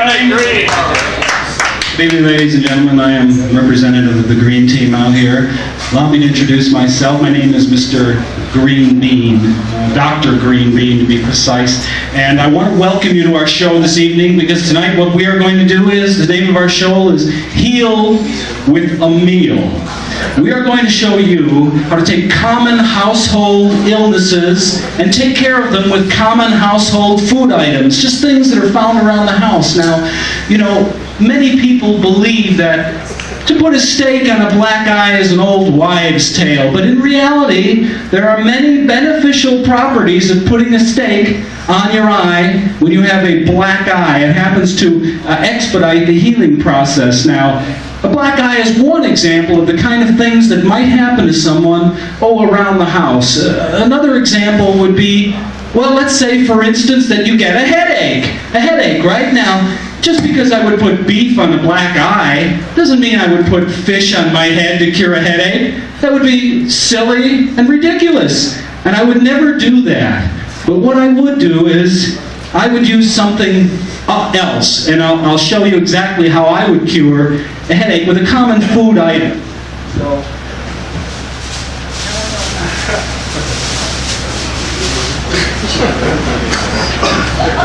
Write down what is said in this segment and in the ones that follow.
Good evening, ladies and gentlemen. I am representative of the Green Team out here. Allow me to introduce myself. My name is Mr. Green Bean, Dr. Green Bean to be precise. And I want to welcome you to our show this evening, because tonight what we are going to do is, the name of our show is Heal with a Meal. We are going to show you how to take common household illnesses and take care of them with common household food items, just things that are found around the house. Now, you know, many people believe that to put a steak on a black eye is an old wives' tale, but in reality, there are many beneficial properties of putting a steak on your eye when you have a black eye. It happens to expedite the healing process. Now, a black eye is one example of the kind of things that might happen to someone around the house. Another example would be, well, let's say, for instance, that you get a headache. A headache, right? Now, just because I would put beef on a black eye doesn't mean I would put fish on my head to cure a headache. That would be silly and ridiculous, and I would never do that. But what I would do is I would use something else, and I'll show you exactly how I would cure a headache with a common food item. So,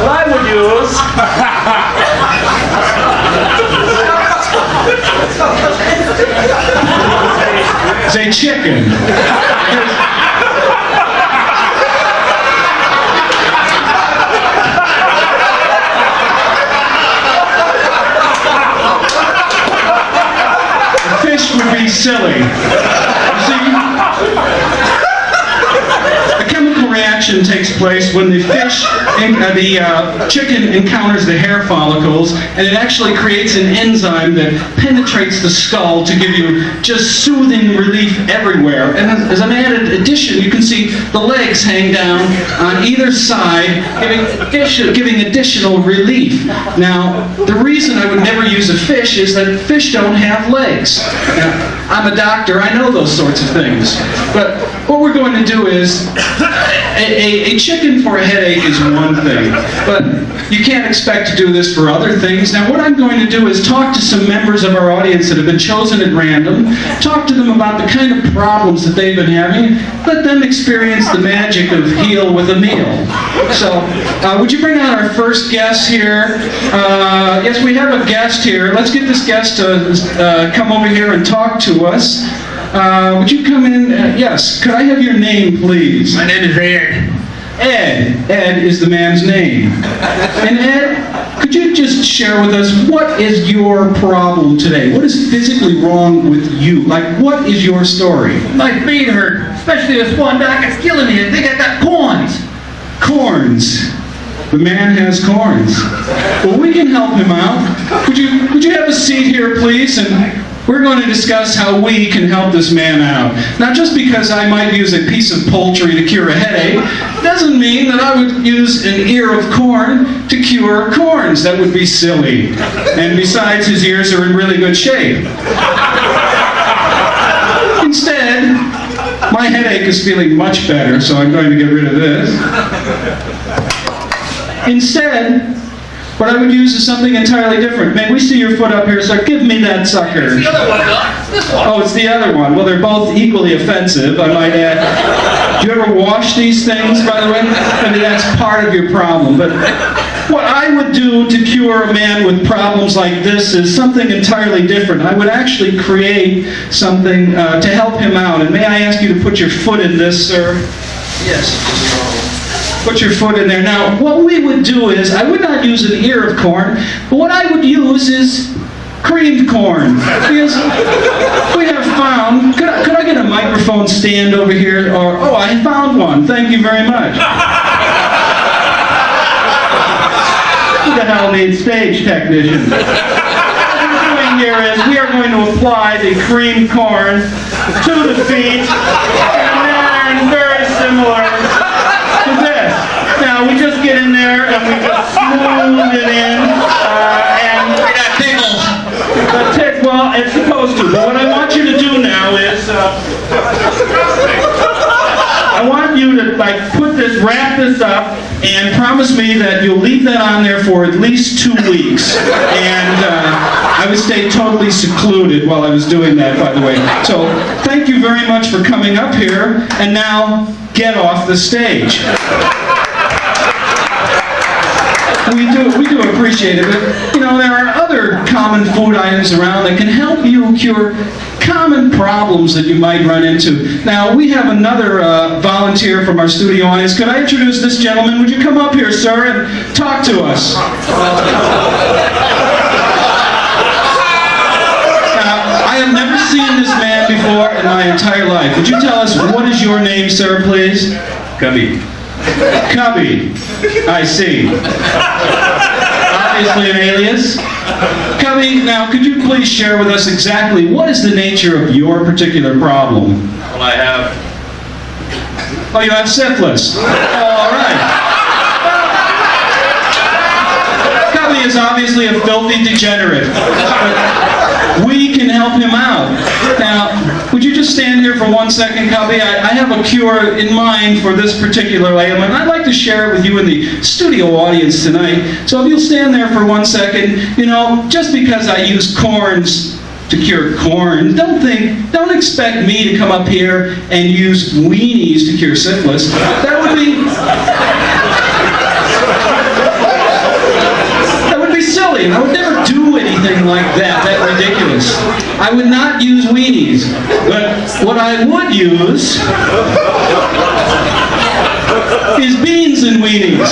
what I would use is a chicken. Fish would be silly. You see, a chemical reaction takes place when the chicken encounters the hair follicles, and it actually creates an enzyme that penetrates the skull to give you just soothing relief everywhere. And as an added addition, you can see the legs hang down on either side, giving additional relief. Now, the reason I would never use a fish is that fish don't have legs. Now, I'm a doctor, I know those sorts of things. But what we're going to do is, a chicken for a headache is one thing, but you can't expect to do this for other things. Now, what I'm going to do is talk to some members of our audience that have been chosen at random, talk to them about the kind of problems that they've been having, let them experience the magic of Heal with a Meal. So, would you bring out our first guest here? Yes, we have a guest here. Let's get this guest to come over here and talk to us. Would you come in? Yes. Could I have your name, please? My name is Ed. Ed. Ed is the man's name. And Ed, could you just share with us, what is your problem today? What is physically wrong with you? Like, what is your story? My feet hurt, especially this one doc. It's killing me. I think I got corns. Corns. The man has corns. Well, we can help him out. Would you have a seat here, please? And we're going to discuss how we can help this man out. Now, just because I might use a piece of poultry to cure a headache doesn't mean that I would use an ear of corn to cure corns. That would be silly. And besides, his ears are in really good shape. Instead, my headache is feeling much better, so I'm going to get rid of this. Instead, what I would use is something entirely different. May we see your foot up here, sir? Give me that sucker. It's the other one, Doc. This one. Oh, it's the other one. Well, they're both equally offensive, I might add. Do you ever wash these things, by the way? I mean, that's part of your problem. But what I would do to cure a man with problems like this is something entirely different. I would actually create something to help him out. And may I ask you to put your foot in this, sir? Yes. Put your foot in there. Now, what we would do is, I would not use an ear of corn, but what I would use is creamed corn. Because we have found, could I get a microphone stand over here? Or, oh, I found one. Thank you very much. Who the hell needs stage technicians? What we're doing here is, we are going to apply the creamed corn to the feet, and then very similar to this. Now, we just get in there and we just smooth it in, and that tickles. Well, it's supposed to. But what I want you to do now is, I want you to, like, wrap this up and promise me that you'll leave that on there for at least 2 weeks. And I would stay totally secluded while I was doing that, by the way. So thank you very much for coming up here, and now get off the stage. We do appreciate it, but you know, there are other common food items around that can help you cure common problems that you might run into. Now, we have another volunteer from our studio audience. Could I introduce this gentleman? Would you come up here, sir, and talk to us? I have never seen this man before in my entire life. Would you tell us, what is your name, sir, please? Cubby. Cubby. I see. Obviously an alias. Cubby, now could you please share with us exactly what is the nature of your particular problem? Well, I have... Oh, you have syphilis. All right. Cubby is obviously a filthy degenerate. But we can help him out. Now, would you just stand here for 1 second, Cubby? I have a cure in mind for this particular ailment. I'd like to share it with you in the studio audience tonight. So if you'll stand there for 1 second, you know, just because I use corns to cure corn, don't expect me to come up here and use weenies to cure syphilis. That would be silly, and I would never do anything like that. That's ridiculous. I would not use weenies, but what I would use is beans and weenies.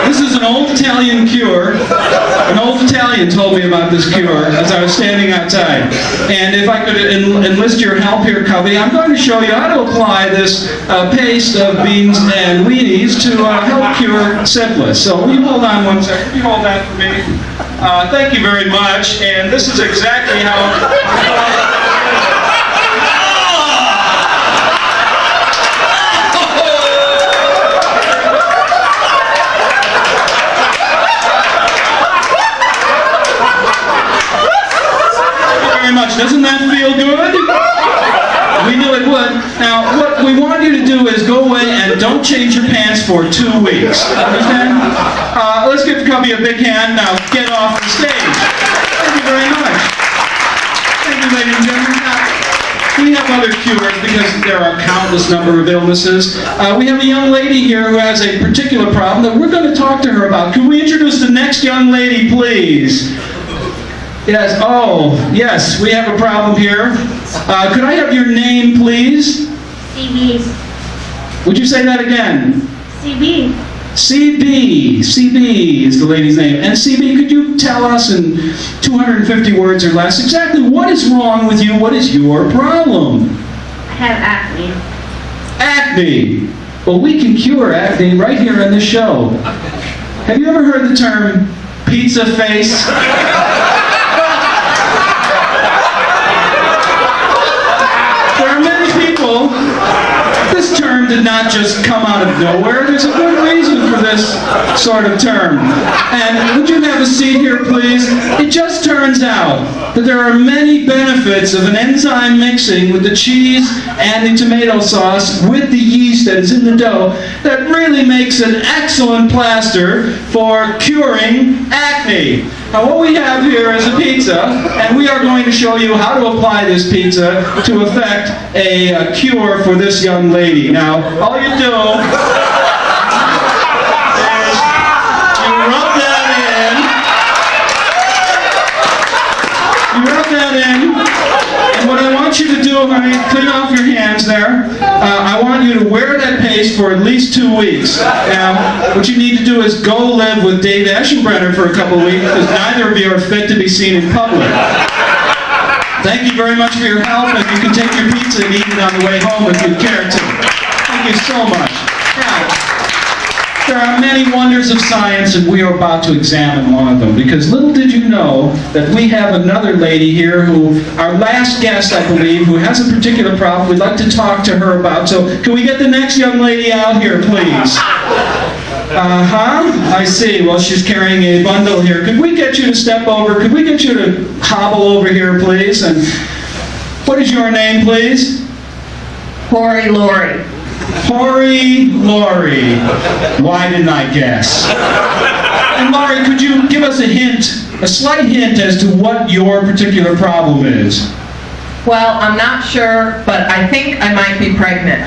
This is an old Italian cure. An old Italian told me about this cure as I was standing outside. And if I could enlist your help here, Cubby, I'm going to show you how to apply this paste of beans and weenies to help cure syphilis. So will you hold on 1 second? Can you hold that for me? Thank you very much. And this is exactly how... much. Doesn't that feel good? We knew it would. Now, what we want you to do is go away and don't change your pants for 2 weeks. Understand? Let's give Cubby a big hand. Now, get off the stage. Thank you very much. Thank you, ladies and gentlemen. Now, we have other cures because there are a countless number of illnesses. We have a young lady here who has a particular problem that we're going to talk to her about. Can we introduce the next young lady, please? Yes, oh, yes, we have a problem here. Could I have your name, please? CB. Would you say that again? CB. CB. CB is the lady's name. And CB, could you tell us in 250 words or less exactly what is wrong with you? What is your problem? I have acne. Acne. Well, we can cure acne right here on this show. Have you ever heard the term pizza face? This term did not just come out of nowhere. There's a good reason for this sort of term. And would you have a seat here, please? It just turns out that there are many benefits of an enzyme mixing with the cheese and the tomato sauce with the yeast that is in the dough that really makes an excellent plaster for curing acne. Now what we have here is a pizza, and we are going to show you how to apply this pizza to effect a cure for this young lady. Now, all you do is you rub that in, and what I want you to do, honey, clean off your hands there. I want you to wear that paste for at least 2 weeks. Now, what you need to do is go live with Dave Aschenebrener for a couple of weeks, because neither of you are fit to be seen in public. Thank you very much for your help, and you can take your pizza and eat it on the way home if you care to. Thank you so much. Now, there are many wonders of science, and we are about to examine one of them, because little did you know that we have another lady here who, our last guest, I believe, who has a particular problem we'd like to talk to her about. So can we get the next young lady out here, please? I see. Well, she's carrying a bundle here. Could we get you to step over? Could we get you to hobble over here, please? And what is your name, please? Hori Lori. Hori Lori. Why didn't I guess? And Laurie, could you give us a hint, a slight hint as to what your particular problem is? Well, I'm not sure, but I think I might be pregnant.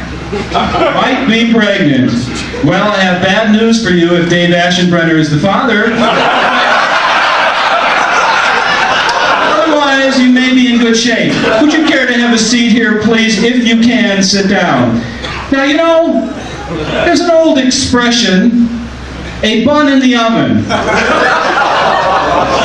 Might be pregnant. Well, I have bad news for you if Dave Aschenebrener is the father. Otherwise, you may be in good shape. Would you care to have a seat here, please? If you can, sit down. Now, you know, there's an old expression, a bun in the oven.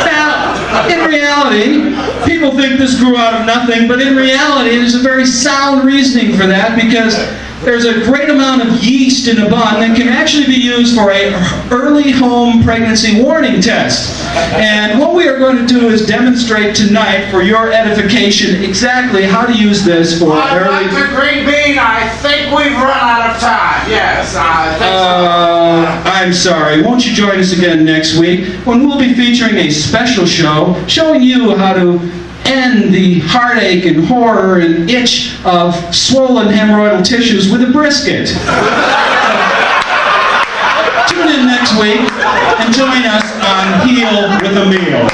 Now, in reality, people think this grew out of nothing, but in reality, there's a very sound reasoning for that, because there's a great amount of yeast in a bun that can actually be used for an early home pregnancy warning test. And what we are going to do is demonstrate tonight, for your edification, exactly how to use this for early... Dr. Green Bean, I think we've run out of time. Yes, I think so. I'm sorry. Won't you join us again next week when we'll be featuring a special show showing you how to end the heartache and horror and itch of swollen hemorrhoidal tissues with a brisket. Tune in next week and join us on Heal with a Meal.